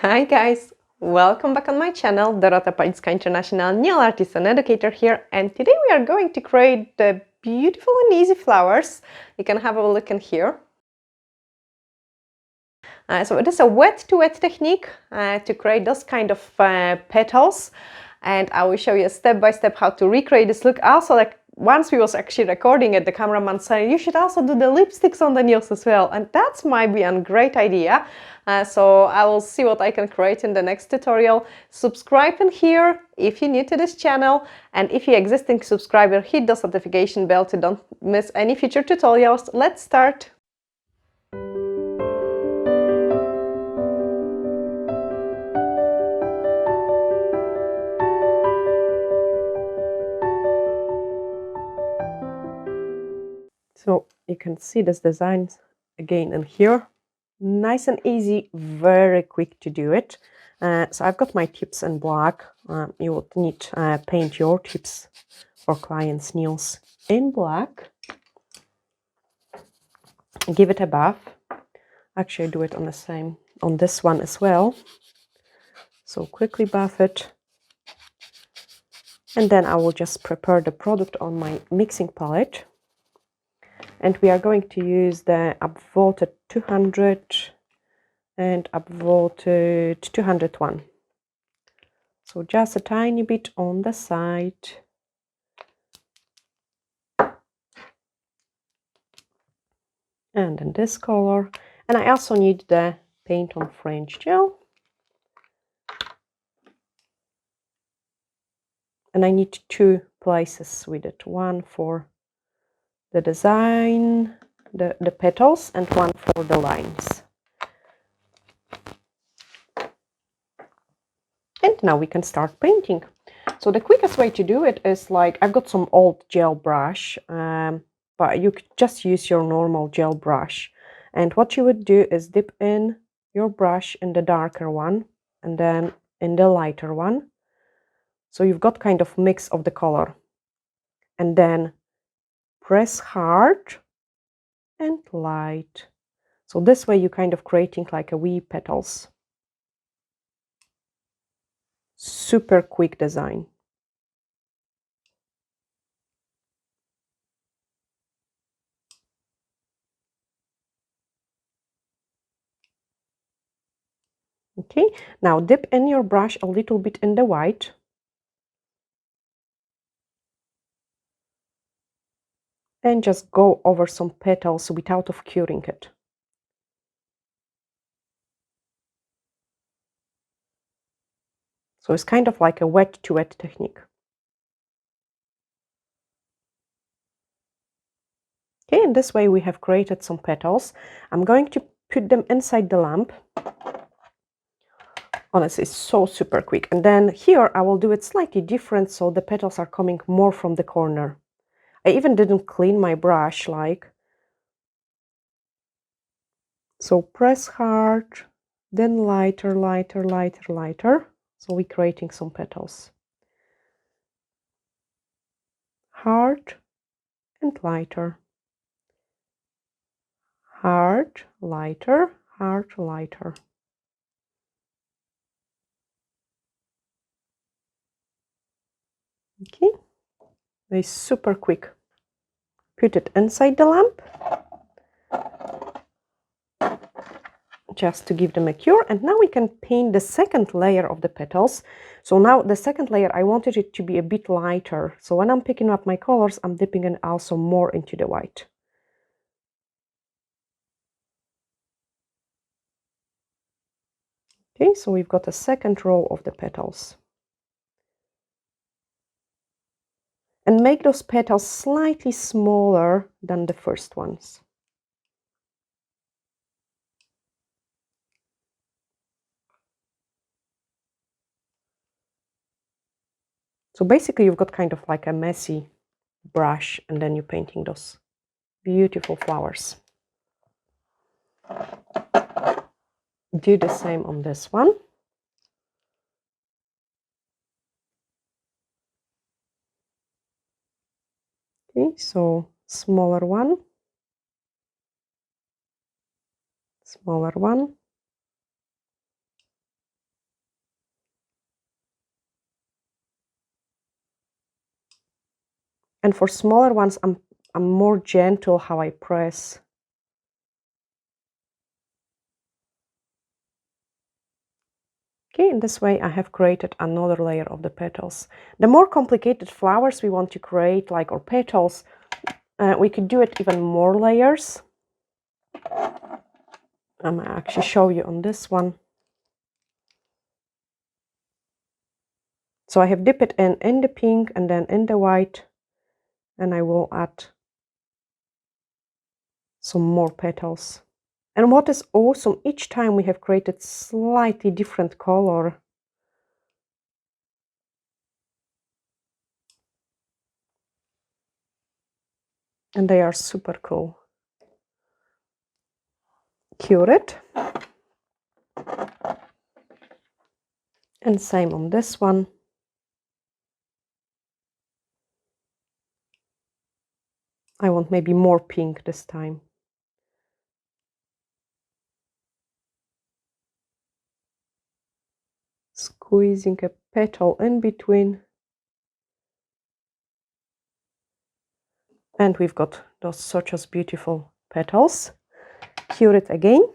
Hi guys, welcome back on my channel. Dorota, Palicka, International Nail Artist and Educator here, and today we are going to create the beautiful and easy flowers. You can have a look in here. So it is a wet to wet technique to create those kind of petals, and I will show you step by step how to recreate this look. Also, like once we was actually recording it, the cameraman said you should also do the lipsticks on the nails as well, and that might be a great idea. So I will see what I can create in the next tutorial. Subscribe in here if you're new to this channel, and if you're existing subscriber, hit the notification bell to don't miss any future tutorials. Let's start. So you can see this design again in here. Nice and easy, very quick to do it. So I've got my tips in black. You would need to paint your tips for clients' nails in black. Give it a bath. Actually, I do it on the same, on this one as well. So quickly bath it. And then I will just prepare the product on my mixing palette. And we are going to use the Upvoted 200 and Upvoted 201. So just a tiny bit on the side. And in this color. And I also need the paint on French gel. And I need two places with it. One for the design, the petals, and one for the lines. And now we can start painting. So the quickest way to do it is like, I've got some old gel brush, but you could just use your normal gel brush. And what you would do is dip in your brush in the darker one and then in the lighter one. So you've got kind of mix of the color. And then press hard and light. So this way you're kind of creating like a wee petals. Super quick design. Okay, now dip in your brush a little bit in the white. And just go over some petals without curing it. So it's kind of like a wet to wet technique. Okay, and this way we have created some petals. I'm going to put them inside the lamp. Honestly, it's so super quick. And then here I will do it slightly different, so the petals are coming more from the corner. I even didn't clean my brush, like. So press hard, then lighter, lighter, lighter, lighter. So we're creating some petals. Hard and lighter. Hard, lighter, hard, lighter. Okay, they're super quick. Put it inside the lamp just to give them a cure, and now we can paint the second layer of the petals. So now the second layer, I wanted it to be a bit lighter, so when I'm picking up my colors, I'm dipping in also more into the white. Okay, so we've got a second row of the petals. And make those petals slightly smaller than the first ones. So basically you've got kind of like a messy brush, and then you're painting those beautiful flowers. Do the same on this one. Okay, so smaller one, smaller one, And for smaller ones, I'm more gentle how I press. Okay, in this way I have created another layer of the petals. The more complicated flowers we want to create, like or petals, we could do it even more layers. I'm gonna actually show you on this one. So I have dipped it in the pink and then in the white, and I will add some more petals. And what is awesome, each time we have created slightly different color. And they are super cool. Cure it. And same on this one. I want maybe more pink this time. Squeezing a petal in between. And we've got those such as beautiful petals. Cure it again.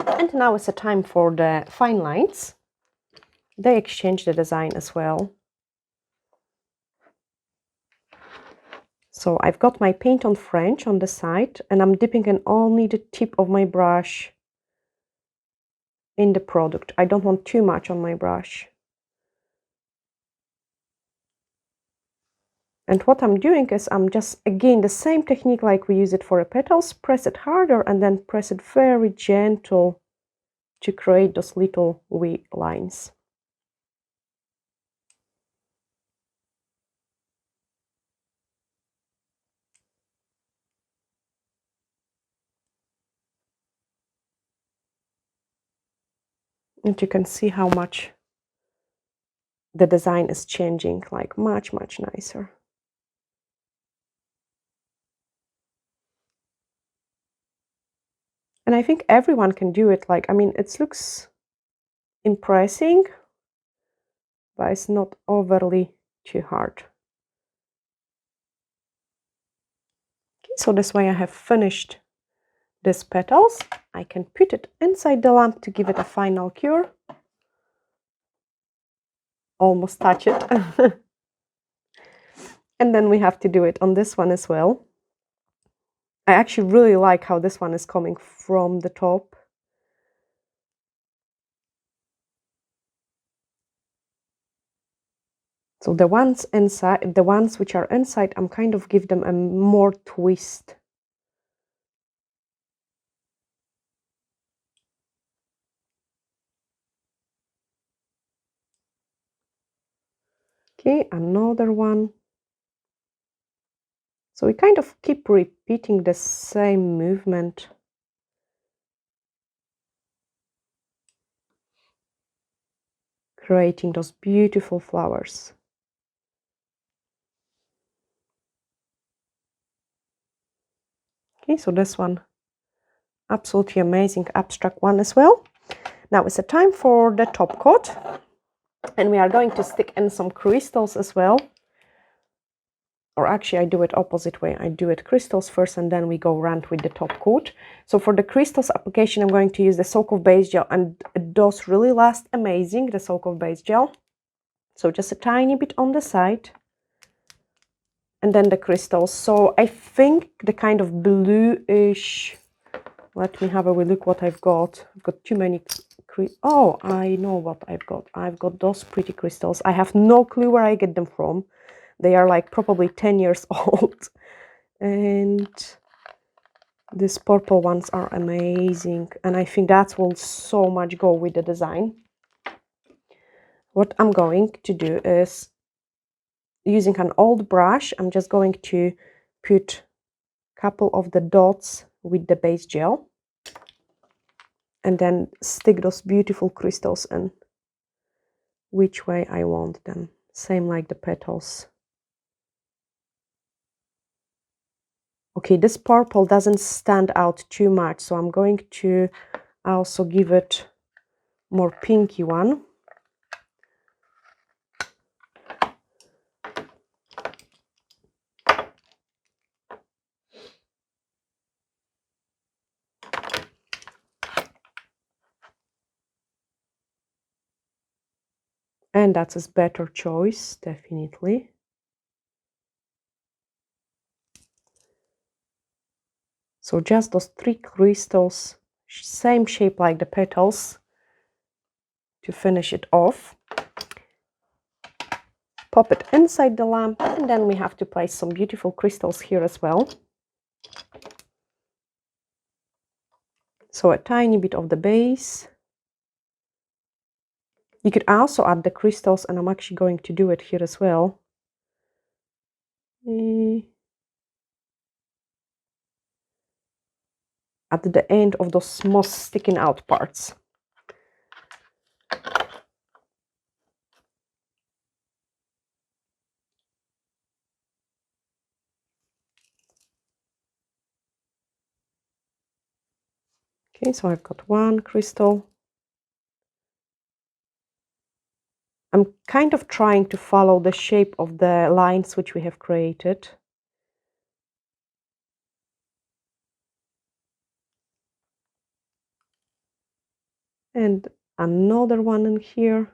And now it's a time for the fine lines. They exchange the design as well. So I've got my paint on French on the side, and I'm dipping in only the tip of my brush in the product. I don't want too much on my brush. And what I'm doing is I'm just, again, the same technique like we use it for the petals, press it harder and then press it very gentle to create those little wee lines. And you can see how much the design is changing, like much, much nicer. And I think everyone can do it. Like, I mean, it looks impressive, but it's not overly too hard. Okay, so this way I have finished these petals. I can put it inside the lamp to give it a final cure. Almost touch it. And then we have to do it on this one as well. I actually really like how this one is coming from the top. So the ones inside, the ones which are inside, I'm kind of give them a more twist. Okay, another one. So we kind of keep repeating the same movement. Creating those beautiful flowers. Okay, so this one, absolutely amazing abstract one as well. Now it's a time for the top coat. And we are going to stick in some crystals as well. Or actually, I do it opposite way. I do it crystals first, and then we go around with the top coat. So for the crystals application, I'm going to use the Soak of Base Gel, and it does really last amazing, the Soak of Base Gel. So just a tiny bit on the side. And then the crystals. So I think the kind of bluish, let me have a wee look what I've got. I've got too many. Oh, I know what I've got. I've got those pretty crystals. I have no clue where I get them from. They are like probably 10 years old. And these purple ones are amazing. And I think that will so much go with the design. What I'm going to do is, using an old brush, I'm just going to put a couple of the dots with the base gel. And then stick those beautiful crystals in which way I want them. Same like the petals. Okay, this purple doesn't stand out too much, so I'm going to also give it more pinky one. And that's a better choice, definitely. So just those 3 crystals, same shape like the petals, to finish it off. Pop it inside the lamp, and then we have to place some beautiful crystals here as well. So a tiny bit of the base. You could also add the crystals, and I'm actually going to do it here as well. At the end of those most sticking out parts. Okay, so I've got 1 crystal. I'm kind of trying to follow the shape of the lines which we have created. And another one in here.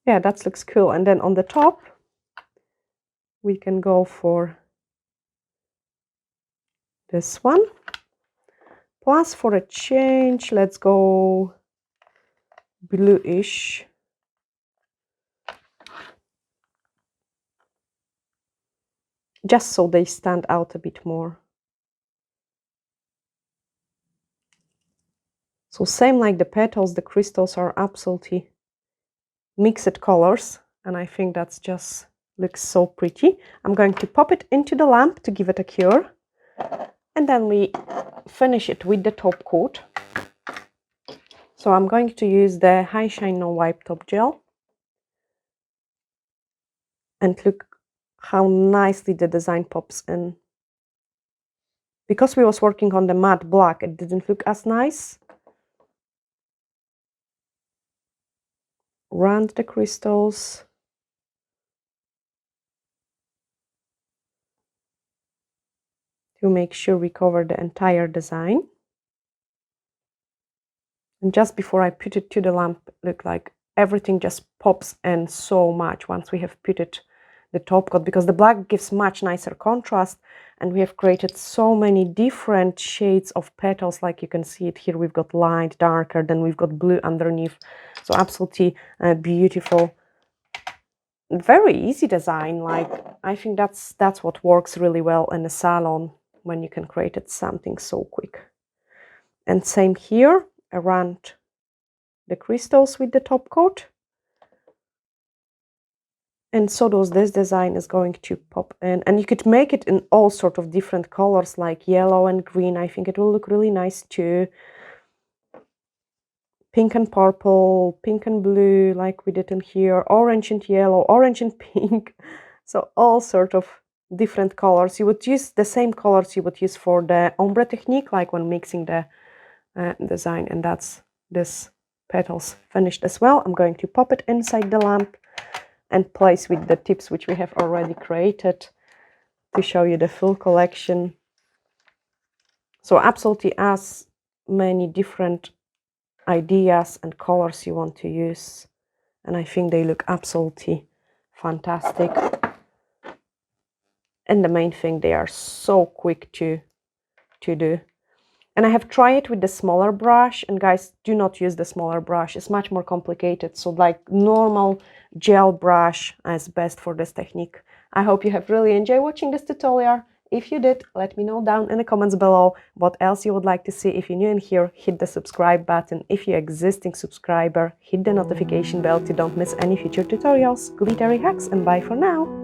Yeah, that looks cool. And then on the top, we can go for this one. Plus, for a change, let's go bluish. Just so they stand out a bit more. So same like the petals, the crystals are absolutely mixed colors. And I think that's just looks so pretty. I'm going to pop it into the lamp to give it a cure. And then we finish it with the top coat. So I'm going to use the High Shine No Wipe Top Gel. And look how nicely the design pops in. Because we was working on the matte black, it didn't look as nice. Round the crystals. To make sure we cover the entire design. And just before I put it to the lamp, look like everything just pops in so much once we have put it the top coat, because the black gives much nicer contrast, and we have created so many different shades of petals. Like you can see it here, we've got light, darker, then we've got blue underneath. So absolutely beautiful. Very easy design. Like, I think that's what works really well in a salon, when you can create it something so quick. And same here, around the crystals with the top coat. And so this design is going to pop in, and you could make it in all sorts of different colors, like yellow and green. I think it will look really nice too. Pink and purple, pink and blue, like we did in here, orange and yellow, orange and pink. So all sorts of different colors. You would use the same colors you would use for the ombre technique, like when mixing the design. And that's this petals finished as well. I'm going to pop it inside the lamp and place with the tips which we have already created to show you the full collection. So absolutely as many different ideas and colors you want to use, and I think they look absolutely fantastic. And the main thing, they are so quick to do. And I have tried it with the smaller brush, and guys, do not use the smaller brush. It's much more complicated. So like normal gel brush is best for this technique. I hope you have really enjoyed watching this tutorial. If you did, let me know down in the comments below what else you would like to see. If you're new in here, hit the subscribe button. If you're an existing subscriber, hit the notification bell to don't miss any future tutorials, glittery hacks, and bye for now.